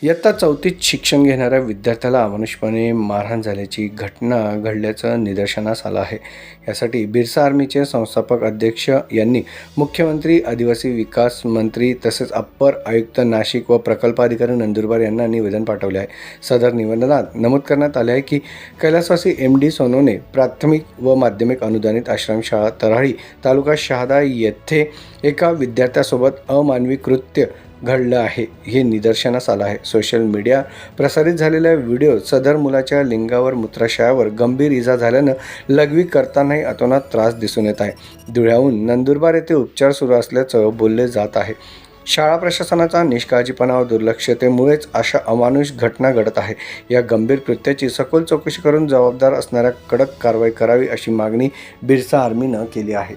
इयत्ता 4थीत शिक्षण घेणाऱ्या विद्यार्थ्याला अमानुषपणे मारहाण झाल्याची घटना घडल्याचं निदर्शनास आलं आहे. यासाठी बिरसा आर्मीचे संस्थापक अध्यक्ष यांनी मुख्यमंत्री, आदिवासी विकास मंत्री तसेच अप्पर आयुक्त नाशिक व प्रकल्पाधिकारी नंदुरबार यांना निवेदन पाठवले आहे. सदर निवेदनात नमूद करण्यात आले आहे की कैलासवासी MD सोनवणे प्राथमिक व माध्यमिक अनुदानित आश्रमशाळा तराळी तालुका शहादा येथे एका विद्यार्थ्यासोबत अमानवी कृत्य घडलं आहे हे निदर्शनास आलं आहे. सोशल मीडिया प्रसारित झालेल्या व्हिडिओ सदर मुलाच्या लिंगावर मूत्राशयावर गंभीर इजा झाल्यानं लघवी करतानाही अतोनात त्रास दिसून येत आहे. धुळ्याहून नंदुरबार येथे उपचार सुरू असल्याचं बोलले जात आहे. शाळा प्रशासनाचा निष्काळजीपणा व दुर्लक्षतेमुळेच अशा अमानुष घटना घडत आहे. या गंभीर कृत्याची सखोल चौकशी करून जबाबदार असणाऱ्या कडक कारवाई करावी अशी मागणी बिरसा आर्मीनं केली आहे.